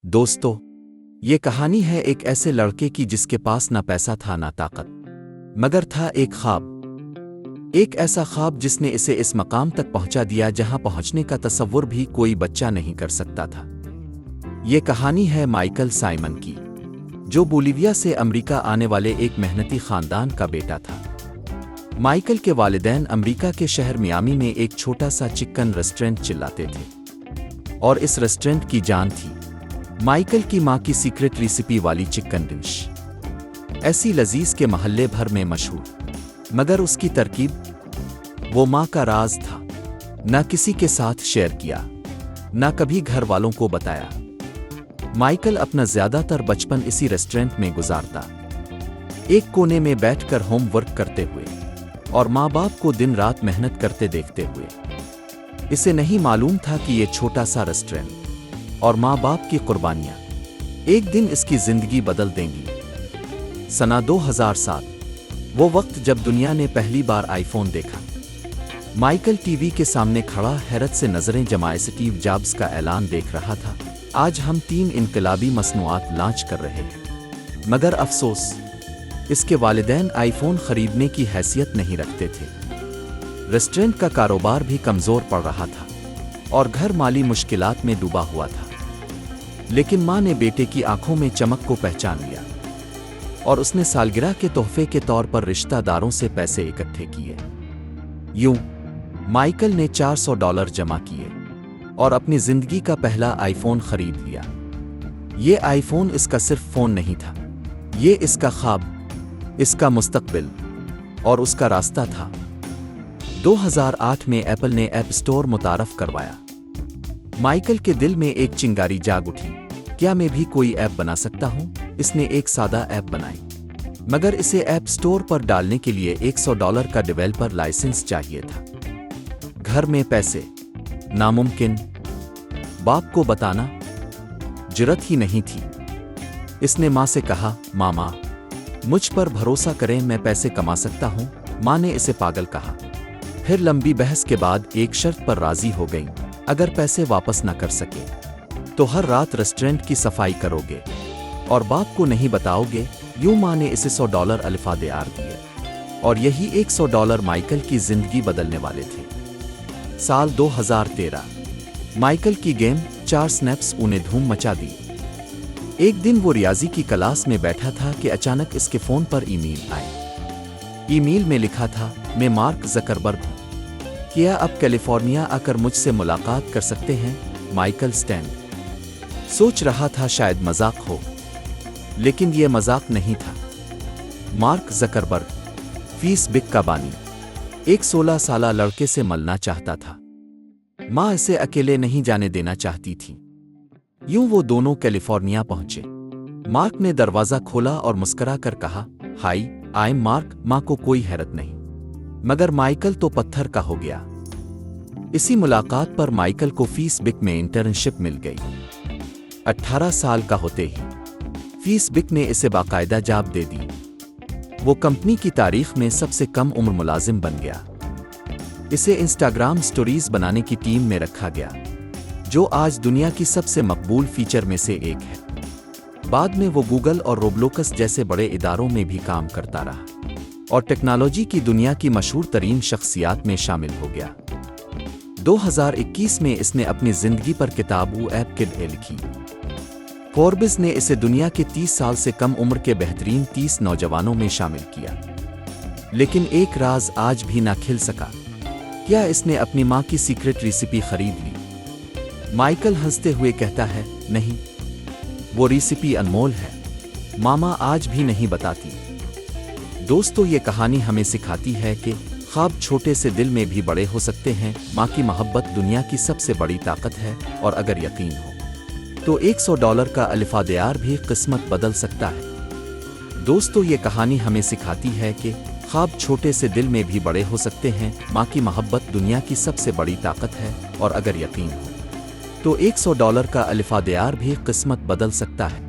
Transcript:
दोस्तों, ये कहानी है एक ऐसे लड़के की जिसके पास ना पैसा था ना ताकत, मगर था एक ख्वाब। एक ऐसा ख्वाब जिसने इसे इस मकाम तक पहुंचा दिया जहां पहुंचने का तसव्वुर भी कोई बच्चा नहीं कर सकता था। ये कहानी है माइकल साइमन की, जो बोलिविया से अमेरिका आने वाले एक मेहनती खानदान का बेटा था। माइकल के वालिदैन अमेरिका के शहर मियामी में एक छोटा सा चिकन रेस्टोरेंट चलाते थे, और इस रेस्टोरेंट की जान थी माइकल की मां की सीक्रेट रेसिपी वाली चिकन डिश, ऐसी लजीज के महल्ले भर में मशहूर। मगर उसकी तरकीब वो मां का राज था, ना किसी के साथ शेयर किया, ना कभी घर वालों को बताया। माइकल अपना ज्यादातर बचपन इसी रेस्टोरेंट में गुजारता, एक कोने में बैठकर होमवर्क करते हुए और माँ बाप को दिन रात मेहनत करते देखते हुए। इसे नहीं मालूम था कि ये छोटा सा रेस्टोरेंट और माँ बाप की कुर्बानियां एक दिन इसकी जिंदगी बदल देंगी। सना 2007, वो वक्त जब दुनिया ने पहली बार आईफोन देखा। माइकल टीवी के सामने खड़ा हैरत से नजरें जमाए स्टीव जॉब्स का ऐलान देख रहा था, आज हम 3 इनकलाबी मसनूआत लॉन्च कर रहे हैं। मगर अफसोस, इसके वालिदैन आईफोन खरीदने की हैसियत नहीं रखते थे। रेस्टोरेंट का कारोबार भी कमजोर पड़ रहा था और घर माली मुश्किलात में डूबा हुआ था। लेकिन मां ने बेटे की आंखों में चमक को पहचान लिया और उसने सालगिरह के तोहफे के तौर पर रिश्तेदारों से पैसे इकट्ठे किए। यूं माइकल ने $400 जमा किए और अपनी जिंदगी का पहला आईफोन खरीद लिया। ये आईफोन इसका सिर्फ फोन नहीं था, ये इसका ख्वाब, इसका मुस्तकबिल और उसका रास्ता था। 2008 में एप्पल ने ऐप स्टोर मुतारफ करवाया। माइकल के दिल में एक चिंगारी जाग उठी, क्या मैं भी कोई ऐप बना सकता हूं? इसने एक सादा ऐप बनाई, मगर इसे ऐप स्टोर पर डालने के लिए $100 का डेवलपर लाइसेंस चाहिए था। घर में पैसे नामुमकिन, बाप को बताना जुर्रत ही नहीं थी। इसने मां से कहा, मामा मुझ पर भरोसा करें, मैं पैसे कमा सकता हूं। मां ने इसे पागल कहा। फिर लंबी बहस के बाद एक शर्त पर राजी हो गई, अगर पैसे वापस न कर सके तो हर रात रेस्टोरेंट की सफाई करोगे और बाप को नहीं बताओगे। यूं मां ने इसे $100 अल्फादेआर दिए और यही $100 माइकल की जिंदगी बदलने वाले थे। साल 2013, माइकल की गेम 4 स्नैप्स उन्हें धूम मचा दी। एक दिन वो रियाजी की क्लास में बैठा था कि अचानक इसके फोन पर ईमेल आई। ईमेल में लिखा था, मैं मार्क ज़करबर्ग हूं, क्या आप कैलिफोर्निया आकर मुझसे मुलाकात कर सकते हैं? माइकल स्टैन सोच रहा था शायद मजाक हो, लेकिन यह मजाक नहीं था। मार्क ज़करबर्ग, फेसबुक का बानी, एक 16 साला लड़के से मिलना चाहता था। मां इसे अकेले नहीं जाने देना चाहती थी। यूं वो दोनों कैलिफोर्निया पहुंचे। मार्क ने दरवाजा खोला और मुस्कुरा कर कहा, हाय, आई एम मार्क। मां को कोई हैरत नहीं, मगर माइकल तो पत्थर का हो गया। इसी मुलाकात पर माइकल को फेसबुक में इंटर्नशिप मिल गई। 18 साल का होते ही फेसबुक ने इसे बाकायदा जॉब दे दी। वो कंपनी की तारीख में सबसे कम उम्र मुलाजिम बन गया। इसे इंस्टाग्राम स्टोरीज बनाने की टीम में रखा गया, जो आज दुनिया की सबसे मकबूल फीचर में से एक है। बाद में वो गूगल और रोब्लोकस जैसे बड़े इदारों में भी काम करता रहा और टेक्नोलॉजी की दुनिया की मशहूर तरीन शख्सियात में शामिल हो गया। 2021 में इसने अपनी जिंदगी पर किताब वो ऐप किड लिखी। फोर्ब्स ने इसे दुनिया के 30 साल से कम उम्र के बेहतरीन 30 नौजवानों में शामिल किया। लेकिन एक राज आज भी ना खिल सका, क्या इसने अपनी मां की सीक्रेट रेसिपी खरीद ली? माइकल हंसते हुए कहता है, नहीं, वो रेसिपी अनमोल है, मामा आज भी नहीं बताती। दोस्तों, ये कहानी हमें सिखाती है कि ख्वाब छोटे से दिल में भी बड़े हो सकते हैं। मां की मोहब्बत दुनिया की सबसे बड़ी ताकत है और अगर यकीन हो तो $100 का अल्फादेआर भी किस्मत बदल सकता है। दोस्तों, ये कहानी हमें सिखाती है कि ख्वाब छोटे से दिल में भी बड़े हो सकते हैं। मां की मोहब्बत दुनिया की सबसे बड़ी ताकत है और अगर यकीन हो तो $100 का अल्फादेआर भी किस्मत बदल सकता है।